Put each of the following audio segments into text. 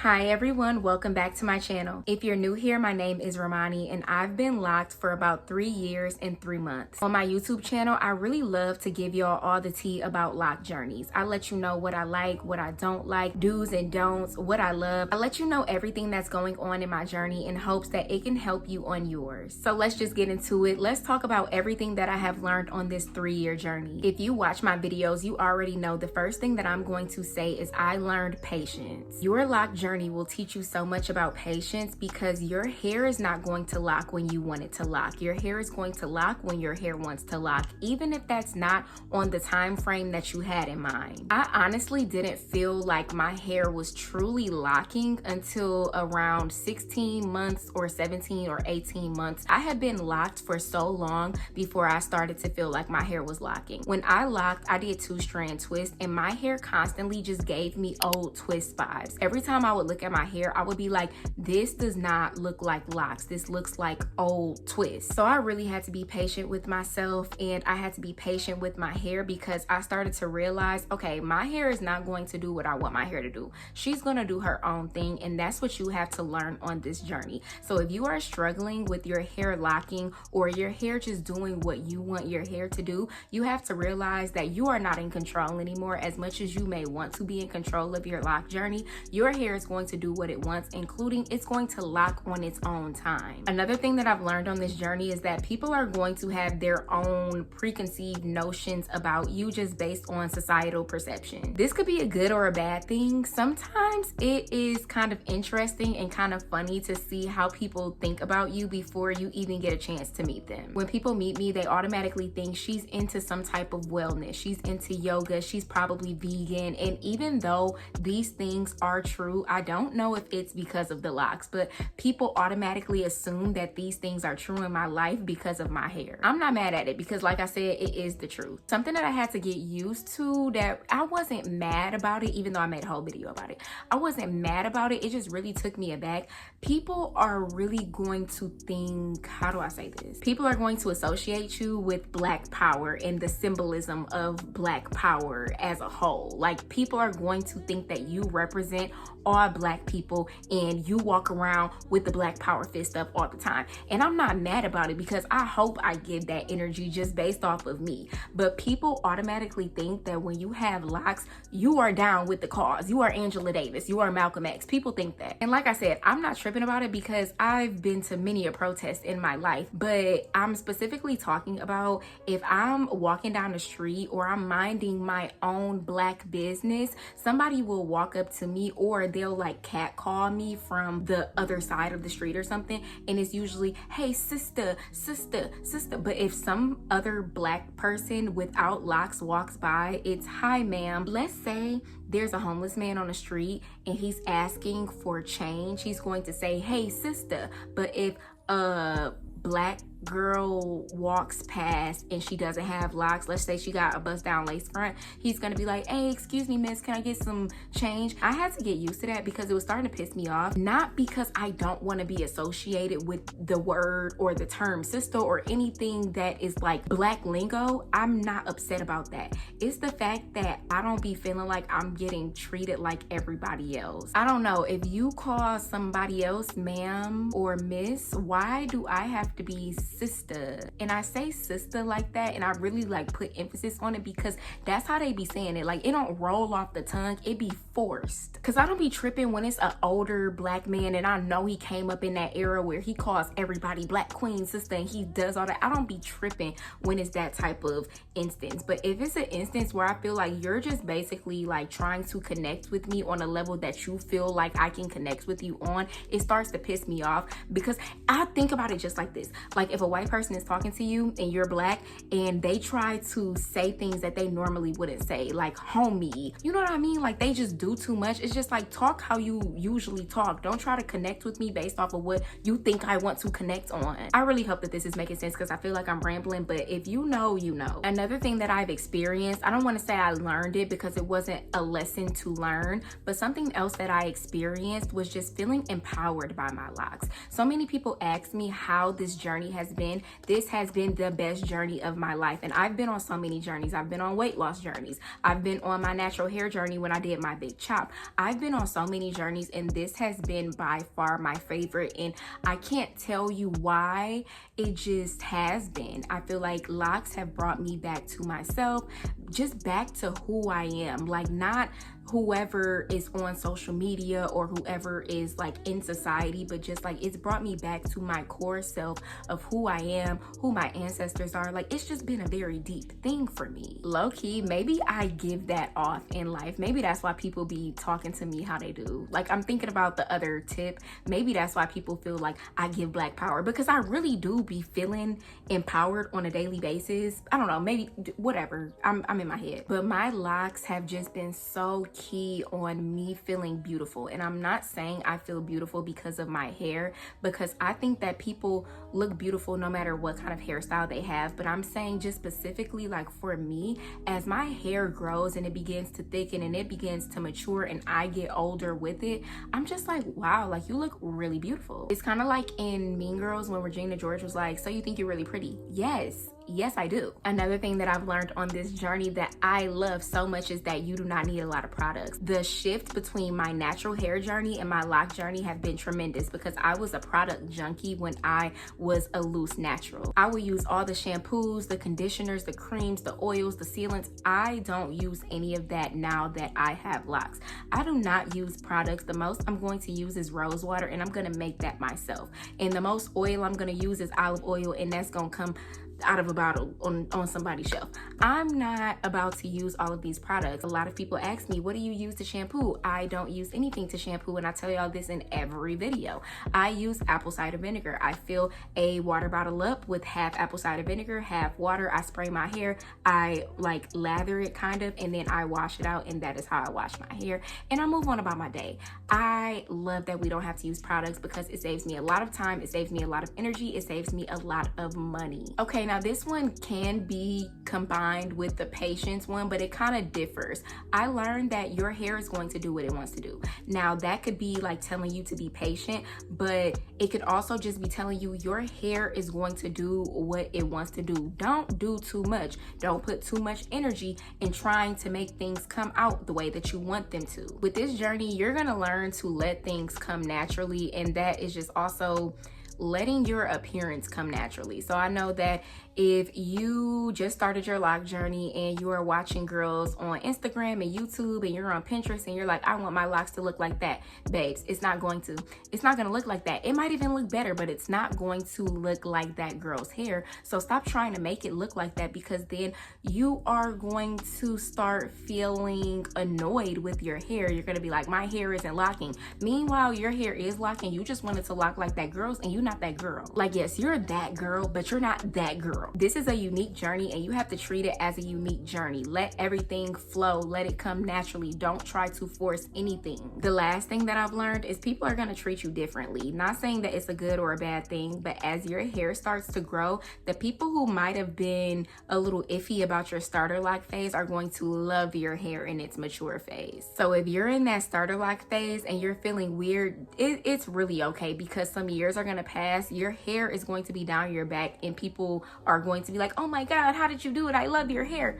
Hi everyone, welcome back to my channel. If you're new here, my name is Romani and I've been locked for about 3 years and 3 months. On my YouTube channel, I really love to give y'all all the tea about lock journeys. I let you know what I like, what I don't like, do's and don'ts, what I love. I let you know everything that's going on in my journey in hopes that it can help you on yours. So let's just get into it. Let's talk about everything that I have learned on this 3-year journey. If you watch my videos, you already know the first thing that I'm going to say is I learned patience. Your lock journey will teach you so much about patience because your hair is not going to lock when you want it to lock. Your hair is going to lock when your hair wants to lock, even if that's not on the time frame that you had in mind. I honestly didn't feel like my hair was truly locking until around 16 months or 17 or 18 months. I had been locked for so long before I started to feel like my hair was locking. When I locked, I did 2-strand twists and my hair constantly just gave me old twist vibes. Every time I would look at my hair, I would be like, this does not look like locks. This looks like old twists. So I really had to be patient with myself and I had to be patient with my hair because I started to realize, okay, my hair is not going to do what I want my hair to do. She's going to do her own thing, and that's what you have to learn on this journey. So if you are struggling with your hair locking or your hair just doing what you want your hair to do, you have to realize that you are not in control anymore. As much as you may want to be in control of your lock journey, your hair is going to do what it wants, including it's going to lock on its own time. Another thing that I've learned on this journey is that people are going to have their own preconceived notions about you just based on societal perception. This could be a good or a bad thing. Sometimes it is kind of interesting and kind of funny to see how people think about you before you even get a chance to meet them. When people meet me, they automatically think she's into some type of wellness. She's into yoga. She's probably vegan. And even though these things are true, I don't know if it's because of the locks, but people automatically assume that these things are true in my life because of my hair. I'm not mad at it because, like I said, it is the truth. Something that I had to get used to, that I wasn't mad about it, even though I made a whole video about it. I wasn't mad about it. It just really took me aback. People are really going to think, how do I say this? People are going to associate you with Black power and the symbolism of Black power as a whole. Like, people are going to think that you represent all Black people and you walk around with the Black power fist up all the time. And I'm not mad about it because I hope I give that energy just based off of me. But people automatically think that when you have locks, you are down with the cause. You are Angela Davis. You are Malcolm X. People think that. And like I said, I'm not tripping about it because I've been to many a protest in my life. But I'm specifically talking about if I'm walking down the street or I'm minding my own Black business, somebody will walk up to me or they'll like catcall me from the other side of the street or something, and it's usually, hey sister, sister, sister. But if some other Black person without locks walks by, it's hi ma'am. Let's say there's a homeless man on the street and he's asking for change, he's going to say, hey sister. But if a Black girl walks past and she doesn't have locks, let's say she got a bust down lace front, he's gonna be like, hey, excuse me miss, can I get some change? I had to get used to that because it was starting to piss me off. Not because I don't want to be associated with the word or the term sister or anything that is like Black lingo. I'm not upset about that. It's the fact that I don't be feeling like I'm getting treated like everybody else. I don't know, if you call somebody else ma'am or miss, why do I have to be sister? And I say sister like that and I really like put emphasis on it because that's how they be saying it. Like, it don't roll off the tongue, it be forced. Because I don't be tripping when it's an older Black man and I know he came up in that era where he calls everybody Black queen, sister, and he does all that. I don't be tripping when it's that type of instance. But if it's an instance where I feel like you're just basically like trying to connect with me on a level that you feel like I can connect with you on, it starts to piss me off. Because I think about it just like this. Like, if a white person is talking to you and you're Black and they try to say things that they normally wouldn't say, like homie, you know what I mean? Like, they just do too much. It's just like, talk how you usually talk. Don't try to connect with me based off of what you think I want to connect on. I really hope that this is making sense because I feel like I'm rambling, but if you know, you know. Another thing that I've experienced, I don't want to say I learned it because it wasn't a lesson to learn, but something else that I experienced was just feeling empowered by my locks. So many people ask me how this journey has has been, this has been the best journey of my life. And I've been on so many journeys. I've been on weight loss journeys. I've been on my natural hair journey when I did my big chop. I've been on so many journeys, and this has been by far my favorite. And I can't tell you why, it just has been. I feel like locks have brought me back to myself, just back to who I am. Like, not whoever is on social media or whoever is like in society, but just like it's brought me back to my core self of who I am, who my ancestors are. Like, it's just been a very deep thing for me. Low-key, maybe I give that off in life. Maybe that's why people be talking to me how they do. Like, I'm thinking about the other tip. Maybe that's why people feel like I give black power, because I really do be feeling empowered on a daily basis. I don't know, maybe whatever. I'm in my head. But my locks have just been so key on me feeling beautiful. And I'm not saying I feel beautiful because of my hair, because I think that people look beautiful no matter what kind of hairstyle they have. But I'm saying just specifically, like for me, as my hair grows and it begins to thicken and it begins to mature and I get older with it, I'm just like, wow, like you look really beautiful. It's kind of like in Mean Girls when Regina George was like, so you think you're really pretty? Yes, I do. Another thing that I've learned on this journey that I love so much is that you do not need a lot of products. The shift between my natural hair journey and my lock journey have been tremendous, because I was a product junkie when I was a loose natural. I would use all the shampoos, the conditioners, the creams, the oils, the sealants. I don't use any of that now that I have locks. I do not use products. The most I'm going to use is rose water, and I'm going to make that myself. And the most oil I'm going to use is olive oil, and that's going to come out of a bottle on somebody's shelf. I'm not about to use all of these products. A lot of people ask me, what do you use to shampoo? I don't use anything to shampoo, and I tell y'all this in every video. I use apple cider vinegar. I fill a water bottle up with half apple cider vinegar, half water. I spray my hair. I like lather it kind of, and then I wash it out, and that is how I wash my hair, and I move on about my day. I love that we don't have to use products, because it saves me a lot of time, it saves me a lot of energy, it saves me a lot of money. Okay, now this one can be combined with the patience one, but it kind of differs. I learned that your hair is going to do what it wants to do. Now that could be like telling you to be patient, but it could also just be telling you your hair is going to do what it wants to do. Don't do too much. Don't put too much energy in trying to make things come out the way that you want them to. With this journey, you're gonna learn to let things come naturally, and that is just also letting your appearance come naturally. So I know that if you just started your lock journey and you are watching girls on Instagram and YouTube and you're on Pinterest and you're like, I want my locks to look like that, babes, it's not going to look like that. It might even look better, but it's not going to look like that girl's hair. So stop trying to make it look like that, because then you are going to start feeling annoyed with your hair. You're going to be like, my hair isn't locking. Meanwhile, your hair is locking. You just wanted to lock like that girl's, and you're not that girl. Like, yes, you're that girl, but you're not that girl. This is a unique journey, and you have to treat it as a unique journey. Let everything flow. Let it come naturally. Don't try to force anything. The last thing that I've learned is people are going to treat you differently. Not saying that it's a good or a bad thing, but as your hair starts to grow, the people who might have been a little iffy about your starter lock phase are going to love your hair in its mature phase. So if you're in that starter lock phase and you're feeling weird, it's really okay, because some years are going to pass. Your hair is going to be down your back, and people are going to be like, oh my God, how did you do it? I love your hair.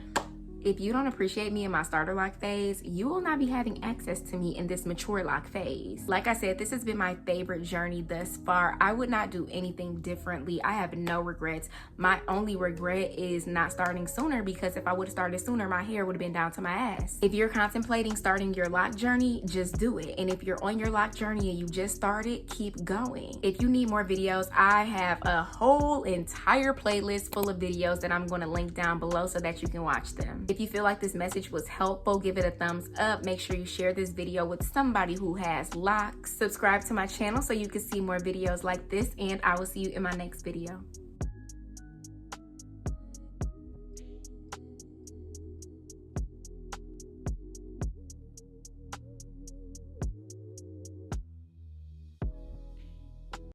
If you don't appreciate me in my starter lock phase, you will not be having access to me in this mature lock phase. Like I said, this has been my favorite journey thus far. I would not do anything differently. I have no regrets. My only regret is not starting sooner, because if I would have started sooner, my hair would have been down to my ass. If you're contemplating starting your lock journey, just do it. And if you're on your lock journey and you just started, keep going. If you need more videos, I have a whole entire playlist full of videos that I'm going to link down below so that you can watch them. If you feel like this message was helpful, give it a thumbs up. Make sure you share this video with somebody who has locks. Subscribe to my channel so you can see more videos like this, and I will see you in my next video.